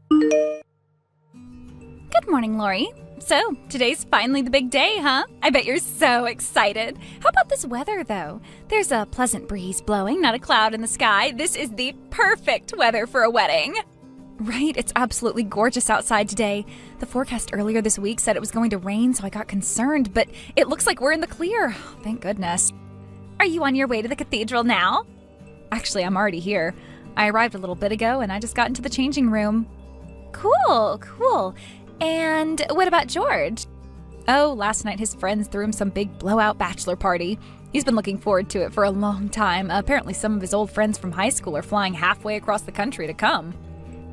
Good morning, Lori. So, today's finally the big day, huh? I bet you're so excited. How about this weather, though? There's a pleasant breeze blowing, not a cloud in the sky. This is the perfect weather for a wedding. Right? It's absolutely gorgeous outside today. The forecast earlier this week said it was going to rain, so I got concerned, but it looks like we're in the clear. Thank goodness. Are you on your way to the cathedral now? Actually, I'm already here. I arrived a little bit ago, and I just got into the changing room. Cool. And what about George? Oh, last night his friends threw him some big blowout bachelor party. He's been looking forward to it for a long time. Apparently some of his old friends from high school are flying halfway across the country to come.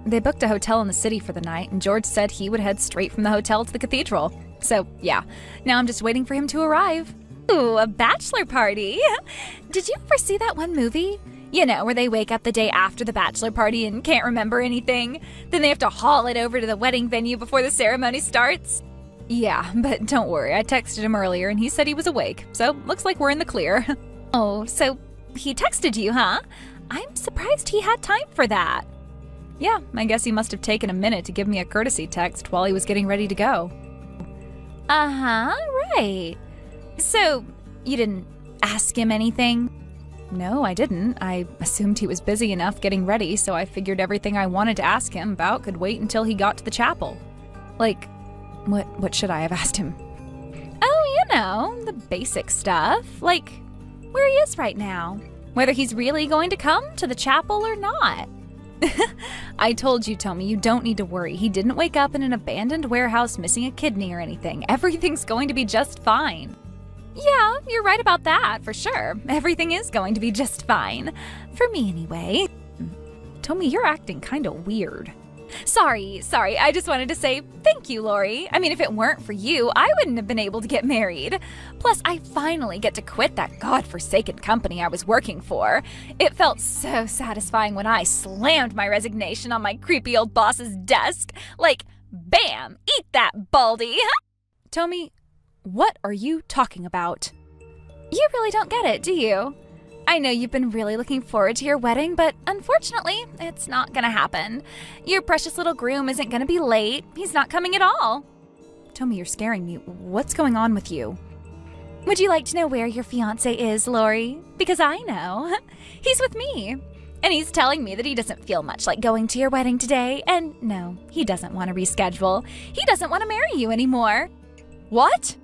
They booked a hotel in the city for the night, and George said he would head straight from the hotel to the cathedral. So, yeah, now I'm just waiting for him to arrive. Ooh, a bachelor party! Did you ever see that one movie? You know, where they wake up the day after the bachelor party and can't remember anything. Then they have to haul it over to the wedding venue before the ceremony starts. Yeah, but don't worry, I texted him earlier and he said he was awake, so looks like we're in the clear. Oh, so he texted you, huh? I'm surprised he had time for that. Yeah, I guess he must have taken a minute to give me a courtesy text while he was getting ready to go. Uh-huh, right. So, you didn't ask him anything? No, I didn't. I assumed he was busy enough getting ready, so I figured everything I wanted to ask him about could wait until he got to the chapel. Like, what should I have asked him? Oh, you know, the basic stuff. Like, where he is right now. Whether he's really going to come to the chapel or not. I told you, Tommy, you don't need to worry. He didn't wake up in an abandoned warehouse missing a kidney or anything. Everything's going to be just fine. Yeah, you're right about that, for sure. Everything is going to be just fine. For me, anyway. Tommy, you're acting kind of weird. Sorry, I just wanted to say thank you, Lori. I mean, if it weren't for you, I wouldn't have been able to get married. Plus, I finally get to quit that godforsaken company I was working for. It felt so satisfying when I slammed my resignation on my creepy old boss's desk. Like, bam, eat that, Baldy. Tommy, what are you talking about? You really don't get it, do you? I know you've been really looking forward to your wedding, but unfortunately, it's not gonna happen. Your precious little groom isn't gonna be late. He's not coming at all. Tommy, you're scaring me. What's going on with you? Would you like to know where your fiancé is, Lori? Because I know. He's with me. And he's telling me that he doesn't feel much like going to your wedding today. And no, he doesn't want to reschedule. He doesn't want to marry you anymore. What?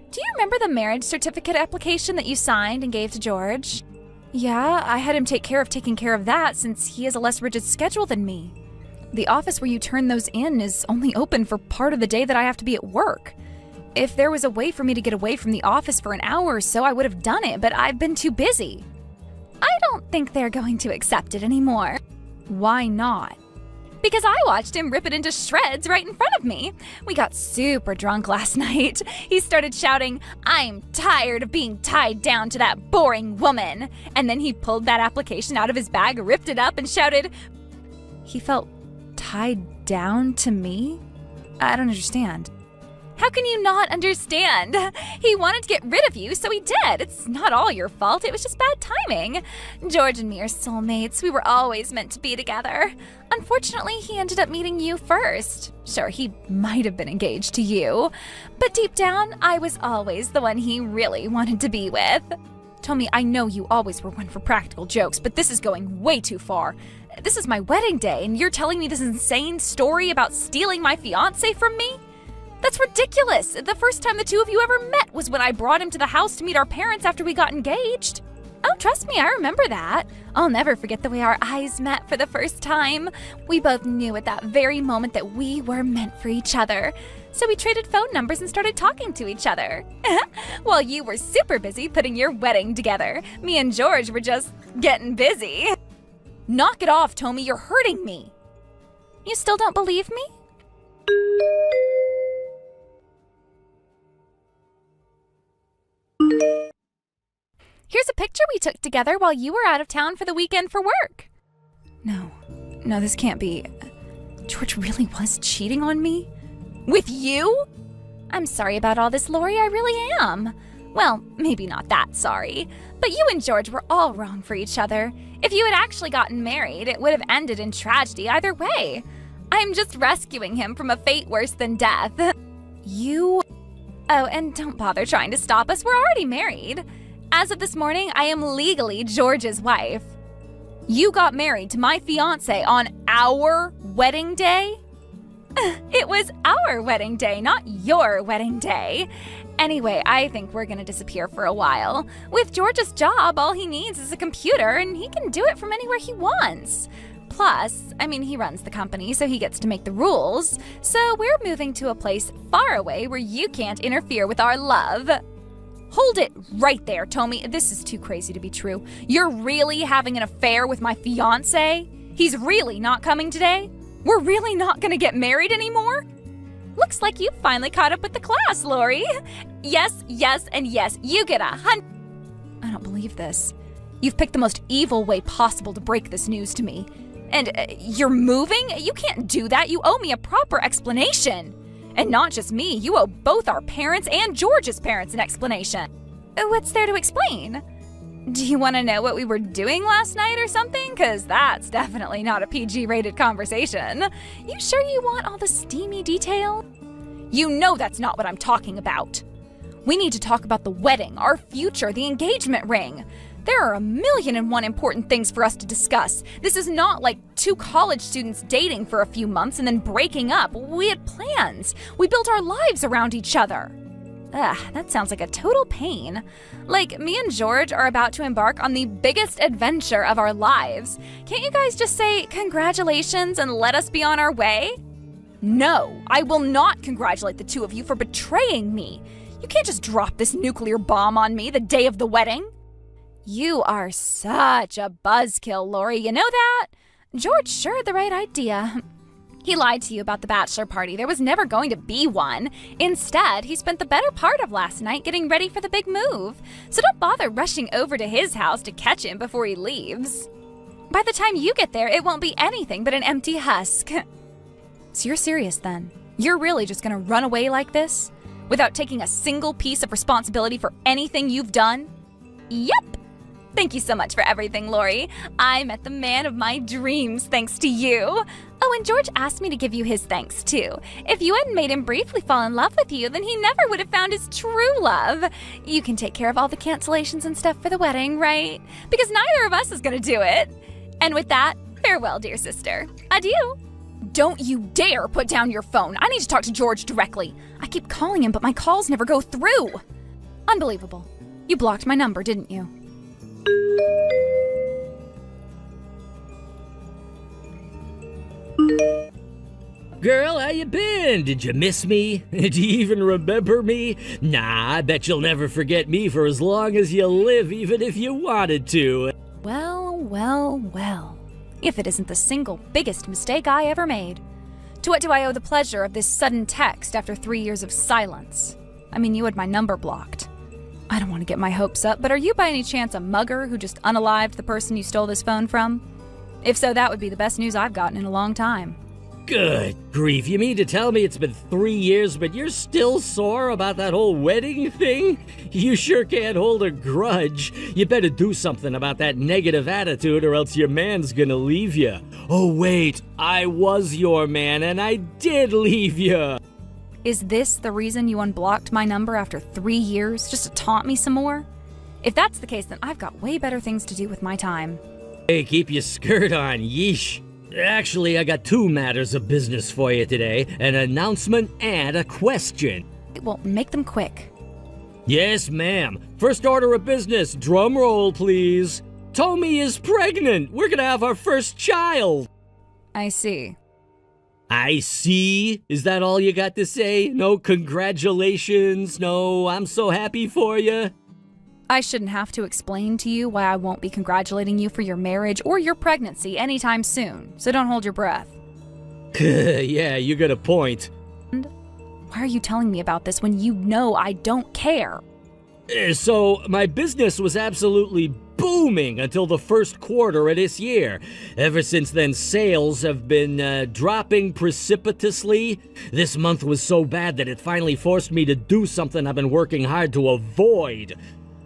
Do you remember the marriage certificate application that you signed and gave to George? Yeah, I had him taking care of that since he has a less rigid schedule than me. The office where you turn those in is only open for part of the day that I have to be at work. If there was a way for me to get away from the office for an hour or so, I would have done it, but I've been too busy. I don't think they're going to accept it anymore. Why not? Because I watched him rip it into shreds right in front of me. We got super drunk last night. He started shouting, "I'm tired of being tied down to that boring woman." And then he pulled that application out of his bag, ripped it up, and shouted, he felt tied down to me? I don't understand. How can you not understand? He wanted to get rid of you, so he did. It's not all your fault. It was just bad timing. George and me are soulmates. We were always meant to be together. Unfortunately, he ended up meeting you first. Sure, he might have been engaged to you, but deep down, I was always the one he really wanted to be with. Tommy, I know you always were one for practical jokes, but this is going way too far. This is my wedding day, and you're telling me this insane story about stealing my fiancé from me? That's ridiculous! The first time the two of you ever met was when I brought him to the house to meet our parents after we got engaged. Oh, trust me, I remember that. I'll never forget the way our eyes met for the first time. We both knew at that very moment that we were meant for each other. So we traded phone numbers and started talking to each other. While you were super busy putting your wedding together, me and George were just getting busy. Knock it off, Tommy, you're hurting me. You still don't believe me? Here's a picture we took together while you were out of town for the weekend for work. No, this can't be. George really was cheating on me? With you? I'm sorry about all this, Lori, I really am. Well, maybe not that sorry, but you and George were all wrong for each other. If you had actually gotten married, it would have ended in tragedy either way. I'm just rescuing him from a fate worse than death. You... Oh, and don't bother trying to stop us. We're already married. As of this morning, I am legally George's wife. You got married to my fiancé on our wedding day? It was our wedding day, not your wedding day. Anyway, I think we're gonna disappear for a while. With George's job, all he needs is a computer, and he can do it from anywhere he wants. Plus, he runs the company, so he gets to make the rules. So we're moving to a place far away where you can't interfere with our love. Hold it right there, Tommy. This is too crazy to be true. You're really having an affair with my fiancé? He's really not coming today? We're really not gonna get married anymore? Looks like you finally caught up with the class, Lori. Yes, yes, and yes, you get I don't believe this. You've picked the most evil way possible to break this news to me. And you're moving? You can't do that. You owe me a proper explanation. And not just me, you owe both our parents and George's parents an explanation. What's there to explain? Do you want to know what we were doing last night or something? Because that's definitely not a PG-rated conversation. You sure you want all the steamy detail? You know that's not what I'm talking about. We need to talk about the wedding, our future, the engagement ring. There are 1,000,001 important things for us to discuss. This is not like two college students dating for a few months and then breaking up. We had plans. We built our lives around each other. That sounds like a total pain. Like, me and George are about to embark on the biggest adventure of our lives. Can't you guys just say congratulations and let us be on our way? No, I will not congratulate the two of you for betraying me. You can't just drop this nuclear bomb on me the day of the wedding. You are such a buzzkill, Lori, you know that? George sure had the right idea. He lied to you about the bachelor party. There was never going to be one. Instead, he spent the better part of last night getting ready for the big move. So don't bother rushing over to his house to catch him before he leaves. By the time you get there, it won't be anything but an empty husk. So you're serious then? You're really just gonna run away like this? Without taking a single piece of responsibility for anything you've done? Yep. Thank you so much for everything, Lori. I met the man of my dreams thanks to you. Oh, and George asked me to give you his thanks, too. If you hadn't made him briefly fall in love with you, then he never would have found his true love. You can take care of all the cancellations and stuff for the wedding, right? Because neither of us is gonna do it. And with that, farewell, dear sister. Adieu. Don't you dare put down your phone. I need to talk to George directly. I keep calling him, but my calls never go through. Unbelievable. You blocked my number, didn't you? Girl, how you been? Did you miss me? Do you even remember me? Nah, I bet you'll never forget me for as long as you live, even if you wanted to. Well, well, well. If it isn't the single biggest mistake I ever made. To what do I owe the pleasure of this sudden text after 3 years of silence? You had my number blocked. I don't want to get my hopes up, but are you by any chance a mugger who just unalived the person you stole this phone from? If so, that would be the best news I've gotten in a long time. Good grief, you mean to tell me it's been 3 years, but you're still sore about that whole wedding thing? You sure can't hold a grudge. You better do something about that negative attitude or else your man's gonna leave you. Oh wait, I was your man and I did leave you. Is this the reason you unblocked my number after 3 years, just to taunt me some more? If that's the case, then I've got way better things to do with my time. Hey, keep your skirt on, yeesh. Actually, I got 2 matters of business for you today, an announcement and a question. Well, make them quick. Yes, ma'am. First order of business, drum roll, please. Tommy is pregnant. We're gonna have our first child. I see. I see? Is that all you got to say? No congratulations? No, I'm so happy for you? I shouldn't have to explain to you why I won't be congratulating you for your marriage or your pregnancy anytime soon, so don't hold your breath. Yeah, you got a point. And why are you telling me about this when you know I don't care? So, my business was absolutely booming until the first quarter of this year. Ever since then, sales have been dropping precipitously. This month was so bad that it finally forced me to do something I've been working hard to avoid.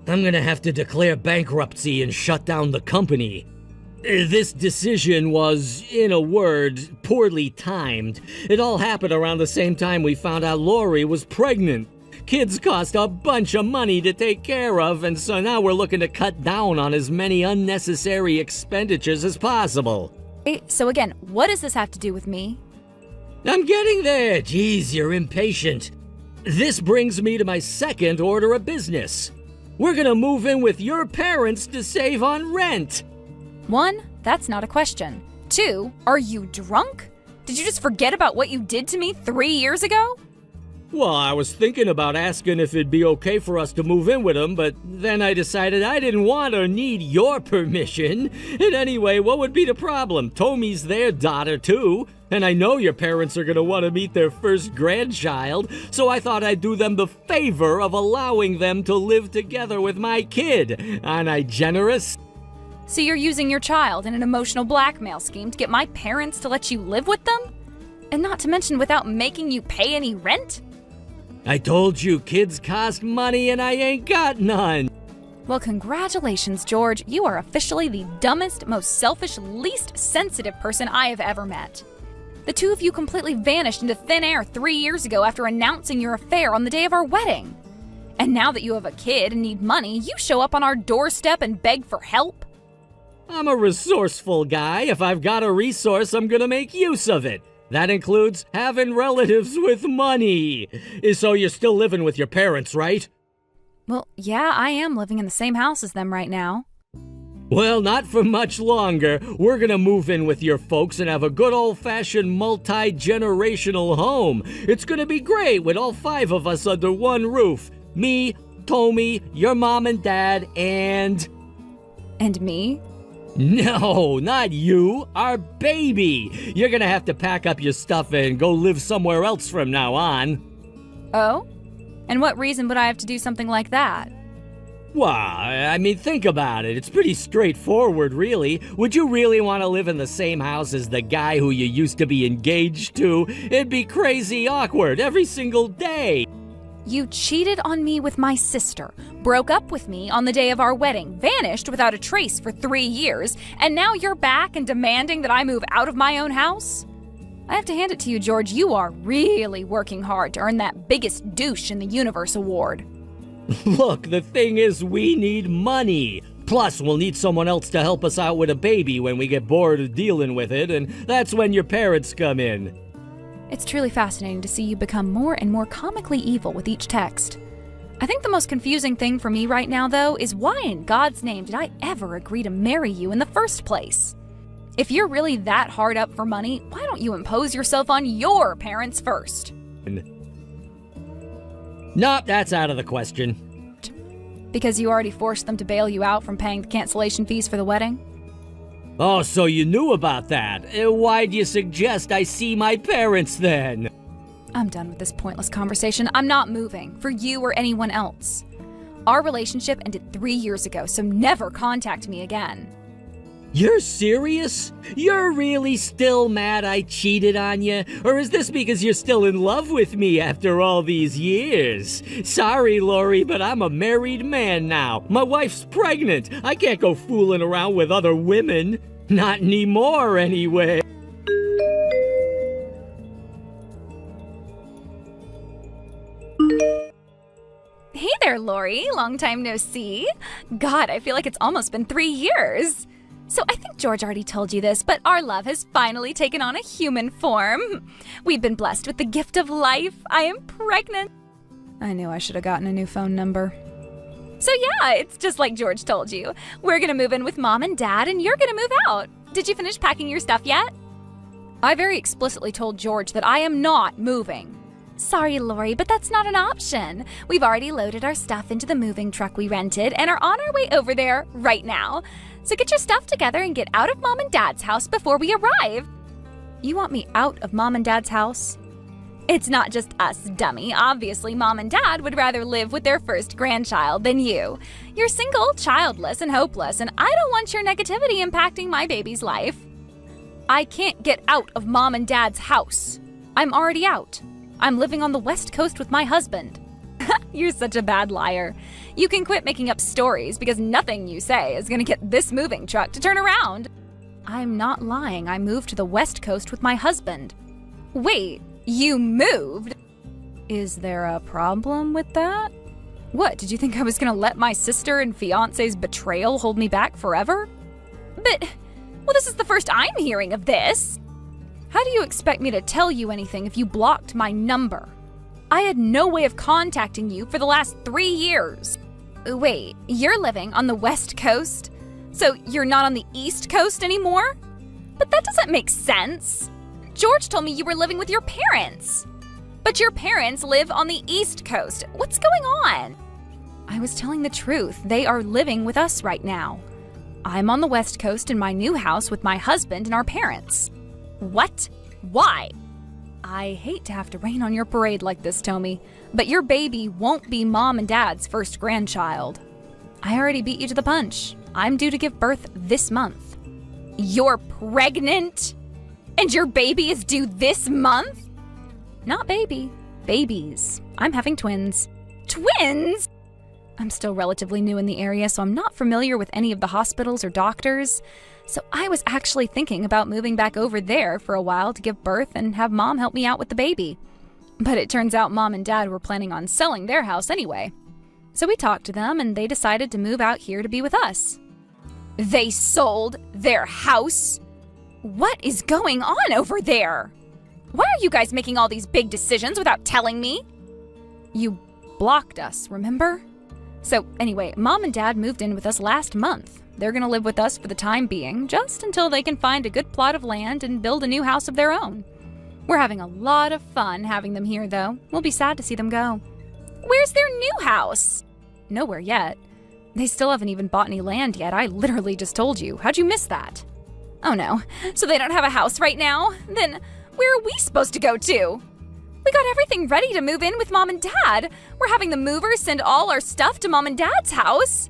I'm gonna have to declare bankruptcy and shut down the company. This decision was, in a word, poorly timed. It all happened around the same time we found out Lori was pregnant. Kids cost a bunch of money to take care of, and so now we're looking to cut down on as many unnecessary expenditures as possible. So again, what does this have to do with me? I'm getting there. Jeez, you're impatient. This brings me to my second order of business. We're gonna move in with your parents to save on rent. 1, that's not a question. 2, are you drunk? Did you just forget about what you did to me 3 years ago? Well, I was thinking about asking if it'd be okay for us to move in with him, but then I decided I didn't want or need your permission. And anyway, what would be the problem? Tommy's their daughter, too. And I know your parents are gonna want to meet their first grandchild, so I thought I'd do them the favor of allowing them to live together with my kid. Aren't I generous? So you're using your child in an emotional blackmail scheme to get my parents to let you live with them? And not to mention without making you pay any rent? I told you kids cost money and I ain't got none. Well, congratulations, George. You are officially the dumbest, most selfish, least sensitive person I have ever met. The two of you completely vanished into thin air 3 years ago after announcing your affair on the day of our wedding. And now that you have a kid and need money, you show up on our doorstep and beg for help? I'm a resourceful guy. If I've got a resource, I'm gonna make use of it. That includes having relatives with money. So you're still living with your parents, right? Well, yeah, I am living in the same house as them right now. Well, not for much longer. We're gonna move in with your folks and have a good old-fashioned multi-generational home. It's gonna be great with all 5 of us under one roof. Me, Tommy, your mom and dad, and... And me? No, not you. Our baby. You're gonna have to pack up your stuff and go live somewhere else from now on. Oh? And what reason would I have to do something like that? Well, I mean, think about it. It's pretty straightforward, really. Would you really want to live in the same house as the guy who you used to be engaged to? It'd be crazy awkward every single day. You cheated on me with my sister, broke up with me on the day of our wedding, vanished without a trace for 3 years, and now you're back and demanding that I move out of my own house? I have to hand it to you, George, you are really working hard to earn that biggest douche in the universe award. Look, the thing is, we need money. Plus, we'll need someone else to help us out with a baby when we get bored of dealing with it, and that's when your parents come in. It's truly fascinating to see you become more and more comically evil with each text. I think the most confusing thing for me right now, though, is why in God's name did I ever agree to marry you in the first place? If you're really that hard up for money, why don't you impose yourself on your parents first? Nope, that's out of the question. Because you already forced them to bail you out from paying the cancellation fees for the wedding? Oh, so you knew about that. Why'd you suggest I see my parents then? I'm done with this pointless conversation. I'm not moving, for you or anyone else. Our relationship ended 3 years ago, so never contact me again. You're serious? You're really still mad I cheated on you? Or is this because you're still in love with me after all these years? Sorry, Lori, but I'm a married man now. My wife's pregnant. I can't go fooling around with other women. Not anymore, anyway. Hey there, Lori. Long time no see. God, I feel like it's almost been 3 years. So I think George already told you this, but our love has finally taken on a human form. We've been blessed with the gift of life. I am pregnant. I knew I should have gotten a new phone number. So yeah, it's just like George told you. We're gonna move in with Mom and Dad, and you're gonna move out. Did you finish packing your stuff yet? I very explicitly told George that I am not moving. Sorry, Lori, but that's not an option. We've already loaded our stuff into the moving truck we rented and are on our way over there right now. So get your stuff together and get out of Mom and Dad's house before we arrive. You want me out of Mom and Dad's house? It's not just us, dummy. Obviously, Mom and Dad would rather live with their first grandchild than you. You're single, childless, and hopeless, and I don't want your negativity impacting my baby's life. I can't get out of Mom and Dad's house. I'm already out. I'm living on the West Coast with my husband. You're such a bad liar. You can quit making up stories because nothing you say is going to get this moving truck to turn around. I'm not lying. I moved to the West Coast with my husband. Wait, you moved? Is there a problem with that? What, did you think I was gonna let my sister and fiancé's betrayal hold me back forever? But, well, this is the first I'm hearing of this. How do you expect me to tell you anything if you blocked my number? I had no way of contacting you for the last 3 years. Wait, you're living on the West Coast? So you're not on the East Coast anymore? But that doesn't make sense. George told me you were living with your parents. But your parents live on the East Coast. What's going on? I was telling the truth. They are living with us right now. I'm on the West Coast in my new house with my husband and our parents. What? Why? I hate to have to rain on your parade like this, Tommy, but your baby won't be Mom and Dad's first grandchild. I already beat you to the punch. I'm due to give birth this month. You're pregnant? And your baby is due this month? Not baby. Babies. I'm having twins. Twins? I'm still relatively new in the area, so I'm not familiar with any of the hospitals or doctors. So I was actually thinking about moving back over there for a while to give birth and have Mom help me out with the baby. But it turns out Mom and Dad were planning on selling their house anyway. So we talked to them and they decided to move out here to be with us. They sold their house? What is going on over there? Why are you guys making all these big decisions without telling me? You blocked us, remember? So anyway, Mom and Dad moved in with us last month. They're gonna live with us for the time being, just until they can find a good plot of land and build a new house of their own. We're having a lot of fun having them here, though. We'll be sad to see them go. Where's their new house? Nowhere yet. They still haven't even bought any land yet. I literally just told you. How'd you miss that? Oh no, so they don't have a house right now? Then where are we supposed to go to? We got everything ready to move in with Mom and Dad. We're having the movers send all our stuff to Mom and Dad's house.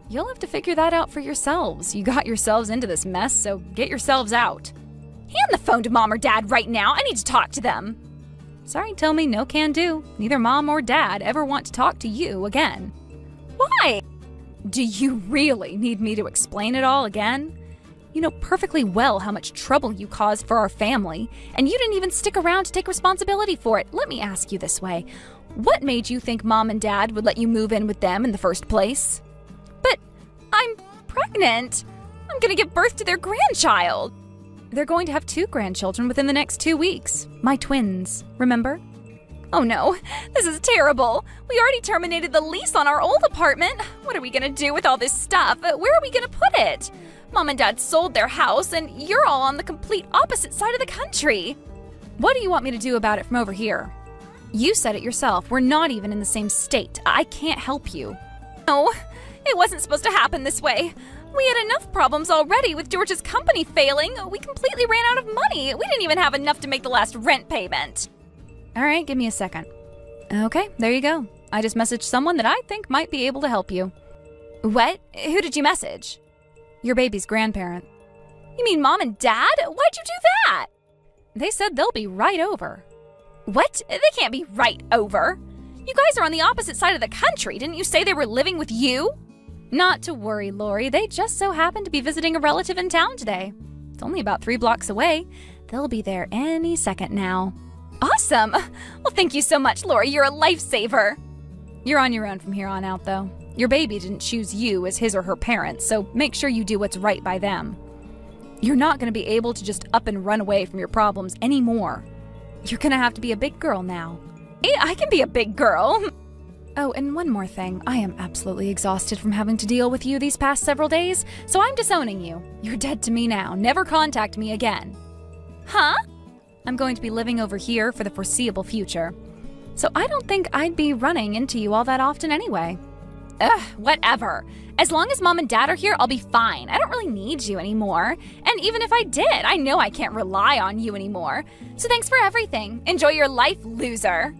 You'll have to figure that out for yourselves. You got yourselves into this mess, so get yourselves out. Hand the phone to Mom or Dad right now. I need to talk to them. Sorry, Tommy, no can do. Neither Mom or Dad ever want to talk to you again. Why? Do you really need me to explain it all again? You know perfectly well how much trouble you caused for our family, and you didn't even stick around to take responsibility for it. Let me ask you this way. What made you think Mom and Dad would let you move in with them in the first place? But I'm pregnant. I'm gonna give birth to their grandchild. They're going to have 2 grandchildren within the next 2 weeks. My twins, remember? Oh no, this is terrible. We already terminated the lease on our old apartment. What are we gonna do with all this stuff? Where are we gonna put it? Mom and Dad sold their house, and you're all on the complete opposite side of the country. What do you want me to do about it from over here? You said it yourself. We're not even in the same state. I can't help you. No, it wasn't supposed to happen this way. We had enough problems already with George's company failing. We completely ran out of money. We didn't even have enough to make the last rent payment. All right, give me a second. Okay, there you go. I just messaged someone that I think might be able to help you. What? Who did you message? Your baby's grandparent. You mean Mom and Dad? Why'd you do that? They said they'll be right over. What? They can't be right over. You guys are on the opposite side of the country. Didn't you say they were living with you? Not to worry, Lori. They just so happened to be visiting a relative in town today. It's only about 3 blocks away. They'll be there any second now. Awesome! Well, thank you so much, Lori. You're a lifesaver. You're on your own from here on out, though. Your baby didn't choose you as his or her parents, so make sure you do what's right by them. You're not going to be able to just up and run away from your problems anymore. You're going to have to be a big girl now. Hey, I can be a big girl. Oh, and one more thing. I am absolutely exhausted from having to deal with you these past several days, so I'm disowning you. You're dead to me now. Never contact me again. Huh? I'm going to be living over here for the foreseeable future. So I don't think I'd be running into you all that often anyway. Ugh, whatever. As long as Mom and Dad are here, I'll be fine. I don't really need you anymore. And even if I did, I know I can't rely on you anymore. So thanks for everything. Enjoy your life, loser.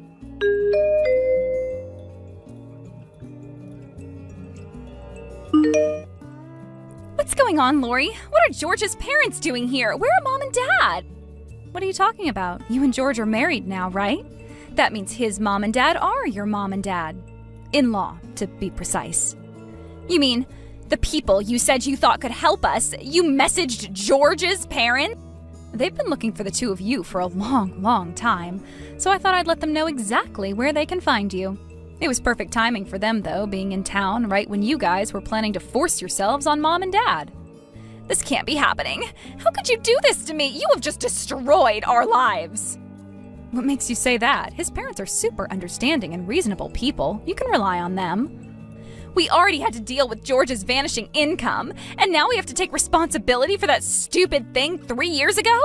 What's going on, Lori? What are George's parents doing here? Where are Mom and Dad? What are you talking about? You and George are married now, right? That means his mom and dad are your mom and dad. In-law, to be precise. You mean The people you said you thought could help us, you messaged George's parents? They've been looking for the two of you for a long, long time, so I thought I'd let them know exactly where they can find you. It was perfect timing for them, though, being in town right when you guys were planning to force yourselves on Mom and Dad. This can't be happening. How could you do this to me? You have just destroyed our lives. What makes you say that? His parents are super understanding and reasonable people. You can rely on them. We already had to deal with George's vanishing income, and now we have to take responsibility for that stupid thing 3 years ago?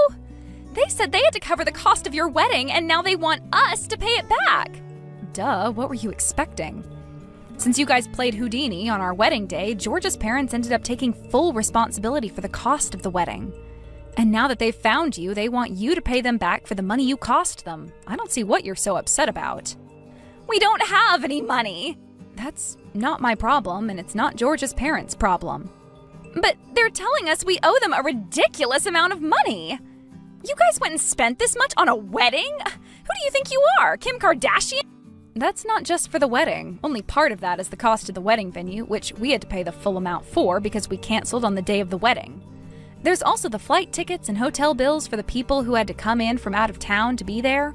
They said they had to cover the cost of your wedding, and now they want us to pay it back. Duh, what were you expecting? Since you guys played Houdini on our wedding day, George's parents ended up taking full responsibility for the cost of the wedding. And now that they've found you, they want you to pay them back for the money you cost them. I don't see what you're so upset about. We don't have any money. That's not my problem, and it's not George's parents' problem. But they're telling us we owe them a ridiculous amount of money. You guys went and spent this much on a wedding? Who do you think you are, Kim Kardashian? That's not just for the wedding. Only part of that is the cost of the wedding venue, which we had to pay the full amount for because we canceled on the day of the wedding. There's also the flight tickets and hotel bills for the people who had to come in from out of town to be there.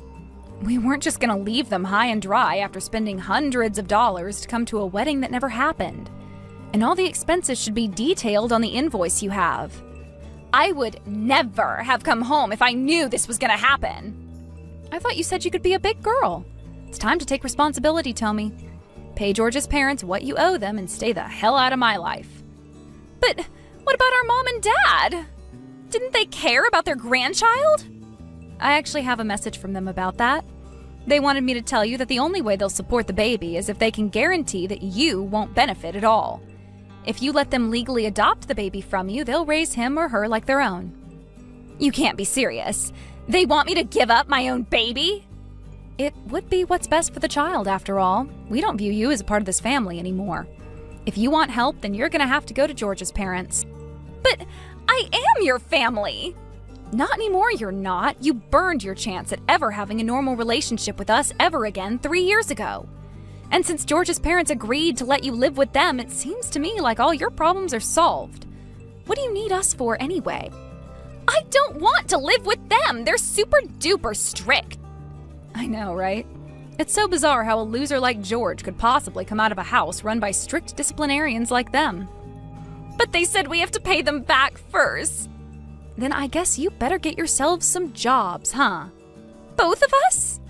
We weren't just gonna leave them high and dry after spending hundreds of dollars to come to a wedding that never happened. And all the expenses should be detailed on the invoice you have. I would never have come home if I knew this was gonna happen. I thought you said you could be a big girl. It's time to take responsibility, Tommy. Pay George's parents what you owe them and stay the hell out of my life. But what about our mom and dad? Didn't they care about their grandchild? I actually have a message from them about that. They wanted me to tell you that the only way they'll support the baby is if they can guarantee that you won't benefit at all. If you let them legally adopt the baby from you, they'll raise him or her like their own. You can't be serious. They want me to give up my own baby? It would be what's best for the child, after all. We don't view you as a part of this family anymore. If you want help, then you're gonna have to go to George's parents. But I am your family! Not anymore, you're not. You burned your chance at ever having a normal relationship with us ever again 3 years ago. And since George's parents agreed to let you live with them, it seems to me like all your problems are solved. What do you need us for anyway? I don't want to live with them! They're super duper strict. I know, right? It's so bizarre how a loser like George could possibly come out of a house run by strict disciplinarians like them. But they said we have to pay them back first. Then I guess you better get yourselves some jobs, huh? Both of us?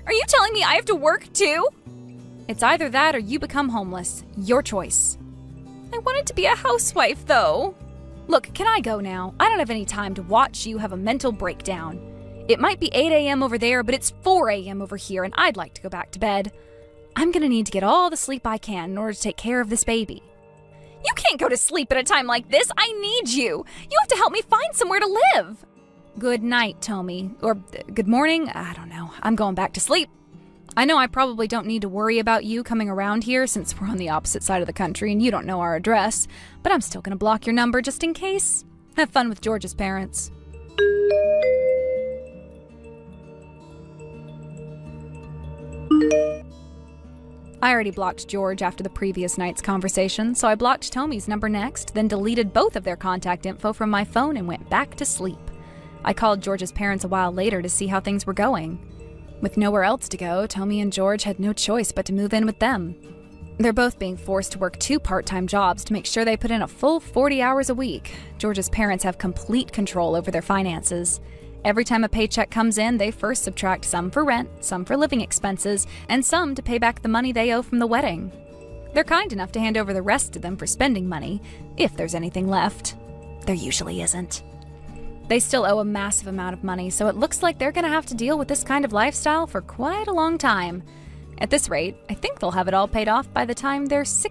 Are you telling me I have to work too? It's either that or you become homeless. Your choice. I wanted to be a housewife, though. Look, can I go now? I don't have any time to watch you have a mental breakdown. It might be 8 a.m. over there, but it's 4 a.m. over here, and I'd like to go back to bed. I'm gonna need to get all the sleep I can in order to take care of this baby. You can't go to sleep at a time like this. I need you. You have to help me find somewhere to live. Good night, Tommy. Or good morning. I don't know. I'm going back to sleep. I know I probably don't need to worry about you coming around here since we're on the opposite side of the country and you don't know our address, but I'm still going to block your number just in case. Have fun with George's parents. I already blocked George after the previous night's conversation, so I blocked Tommy's number next, then deleted both of their contact info from my phone and went back to sleep. I called George's parents a while later to see how things were going. With nowhere else to go, Tommy and George had no choice but to move in with them. They're both being forced to work 2 part-time jobs to make sure they put in a full 40 hours a week. George's parents have complete control over their finances. Every time a paycheck comes in, they first subtract some for rent, some for living expenses, and some to pay back the money they owe from the wedding. They're kind enough to hand over the rest to them for spending money, if there's anything left. There usually isn't. They still owe a massive amount of money, so it looks like they're gonna have to deal with this kind of lifestyle for quite a long time. At this rate, I think they'll have it all paid off by the time they're 60.